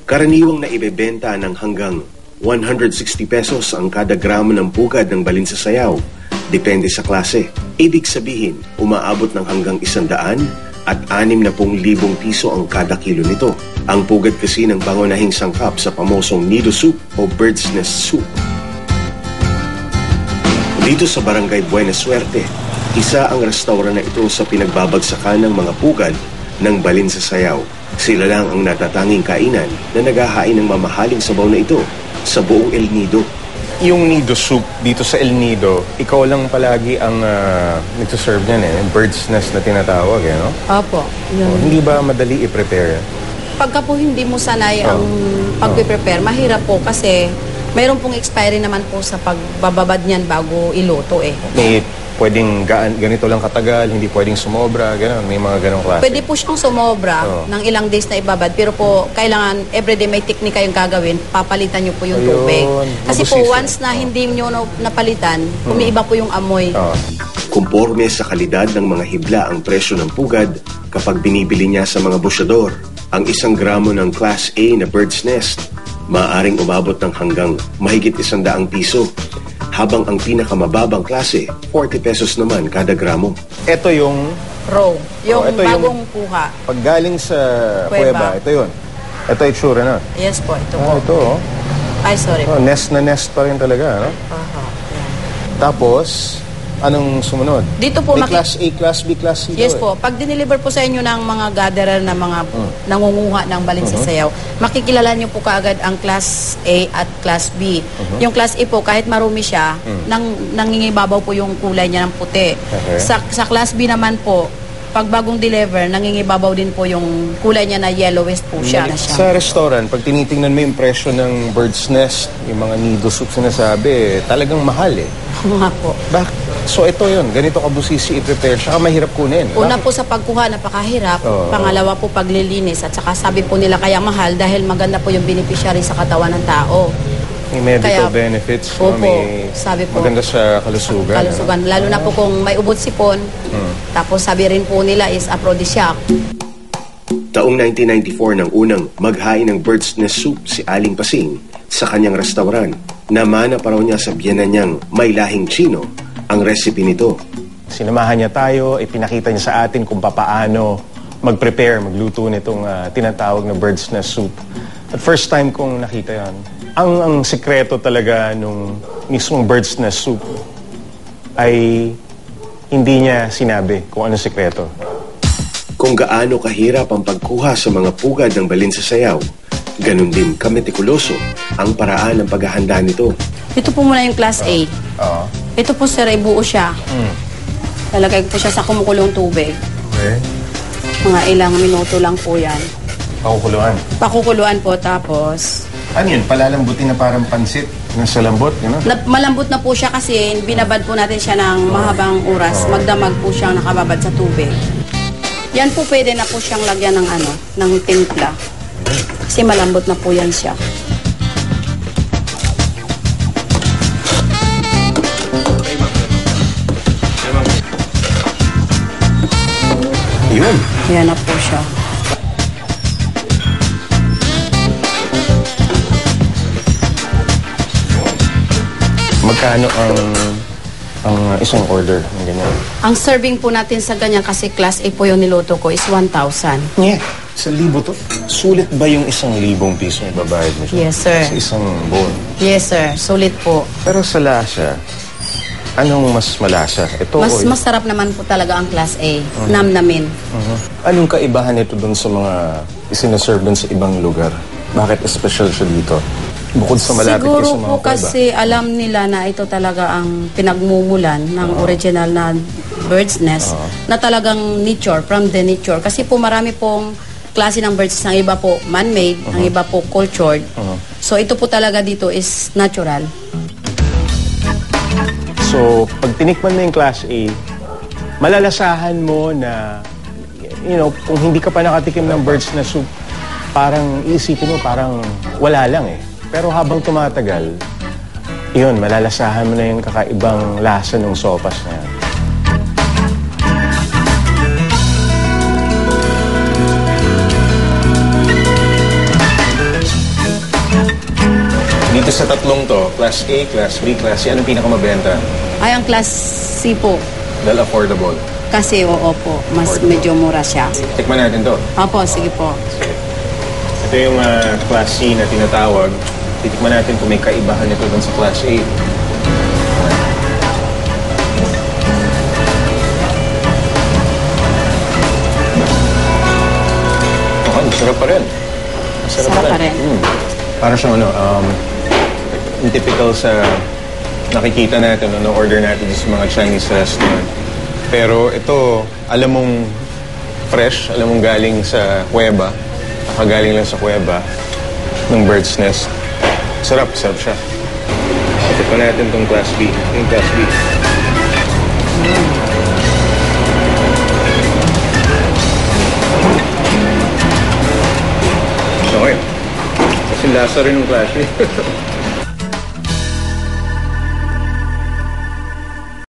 Karaniwang na ibebenta ng hanggang 160 pesos ang kada gramo ng pugad ng balin sa sayaw. Depende sa klase. Ibig sabihin, umaabot ng hanggang 100 at 60,000 piso ang kada kilo nito. Ang pugad kasi ng pangunahing sangkap sa pamosong nido soup o bird's nest soup. Dito sa Barangay Buena Suerte, isa ang restaurant na ito sa pinagbabagsakan ng mga pugad ng balin sa sayaw. Sila lang ang natatanging kainan na naghahain ng mamahaling sabaw na ito sa buong El Nido. Yung nido soup dito sa El Nido, ikaw lang palagi ang nagsaserve niyan bird's nest na tinatawag no? Opo. Hindi ba madali i-prepare? Pagka po hindi mo sanay ang pag-prepare, mahirap po kasi mayroon pong expiry naman po sa pagbababad niyan bago iluto May pwedeng ganito lang katagal, hindi pwedeng sumobra, gano'n. May mga ganong klase. Pwede po siyang sumobra ng ilang days na ibabad. Pero po, kailangan everyday may teknika yung gagawin, papalitan nyo po yung tubig. Kasi po, once na hindi nyo napalitan, umiiba po yung amoy. Kumporme sa kalidad ng mga hibla ang presyo ng pugad kapag binibili niya sa mga busyador. Ang 1 gramo ng Class A na bird's nest, maaaring umabot ng hanggang mahigit 100 piso. Habang ang pinakamababang klase, 40 pesos naman kada gramo. Ito yung raw. Yung ito bagong kuha. Pag galing sa kuweba, ito yun. Ito yung tsura na. Yes po, ito po. Ito Ay, sorry po. Nest na nest pa rin talaga, no? Tapos, anong sumunod? Dito po may Class A, Class B, Class C. Yes po. Pag dineliver po sa inyo ng mga gatherer na mga nangunguha ng balin sa sayaw, makikilala nyo po kaagad ang Class A at Class B. Yung Class A po, kahit marumi siya, nangingibabaw po yung kulay niya ng puti. Sa Class B naman po, pag bagong deliver, nangingibabaw din po yung kulay niya na yellowish po siya. Sa restaurant, pag tinitingnan mo yung presyo ng bird's nest, yung mga nido soup sinasabi, talagang mahal Nga po. So ito yun, ganito kabusisi i-prepare, saka mahirap kunin. Una po sa pagkuha, napakahirap. Pangalawa po paglilinis. At saka sabi po nila kaya mahal dahil maganda po yung beneficiary sa katawan ng tao. May medical benefits, may sabi po, maganda sa kalusugan. Lalo na po kung may ubod sipon. Tapos sabi rin po nila is aphrodisiac. Taong 1994 nang unang maghain ng bird's nest soup si Aling Pasing sa kanyang restaurant. Namana pa raw niya sa biyenan niyang may lahing Chino ang recipe nito. Sinamahan niya tayo, ipinakita niya sa atin kung papaano mag-prepare, magluto nitong tinatawag na bird's nest soup. At first time kong nakita yan. Ang sekreto talaga nung mismong bird's nest soup ay hindi niya sinabi kung anong sekreto. Kung gaano kahirap ang pagkuha sa mga pugad ng balin sa sayaw, ganun din kametikuloso ang paraan ng paghahanda nito. Ito po muna yung Class A. Ito po sir, ay buo siya. Lalagay ko po siya sa kumukulong tubig. Okay. Mga ilang minuto lang po yan. Pakukuluan? Pakukuluan po, tapos ano yun? Palalambutin na parang pansit? Nasa lambot? Malambot na po siya kasi binabad po natin siya ng mahabang oras. Magdamag po siyang nakababad sa tubig. Yan po pwede na po siyang lagyan ng ng timpla. Kasi malambot na po yan siya. Yun. Yan na po siya. Magkano ang isang order ng ganyan? Ang serving po natin sa ganyan kasi Class A po yung niluto ko is 1,000. Yeah. 1,000 to? Sulit ba yung 1,000 piso na babayad mo siya? Yes, sir. Sa isang bowl? Yes, sir. Sulit po. Pero sa lasa, anong mas malasa? Ito mas masarap naman po talaga ang Class A. Namnamin. Anong kaibahan nito dun sa mga isinaserve dun sa ibang lugar? Bakit special siya dito? Bukod sa malapit siguro sa mga po kasi alam nila na ito talaga ang pinagmumulan ng original na bird's nest na talagang nature, from the nature. Kasi po marami pong klase ng birds, ang iba po man-made, ang iba po cultured. So ito po talaga dito is natural. So pag tinikman mo yung Class A, malalasahan mo na, kung hindi ka pa nakatikim ng bird's nest soup, parang iisipin mo parang wala lang Pero habang tumatagal, yun, malalasahan mo na yung kakaibang lasa ng sopas na yan. Dito sa tatlong to, Class A, Class B, Class C, anong pinakamabenta? Ay, ang class C po. Dahil affordable. Kasi oo po, mas medyo mura siya. Tikman natin to. Opo, sige po. Ito yung Class C na tinatawag. Titikman natin kung may kaibahan ito dun sa Class A. Sarap pa rin. Sarap pa rin. Parang siyang yung typical sa nakikita natin, order natin sa mga Chinese restaurant. Pero ito, alam mong fresh, alam mong galing sa kuweba, nakagaling lang sa kuweba ng bird's nest. Sarap siya. Ito pa natin itong Class B. Yung Class B. Okay. Kasi lasa rin ng Class B.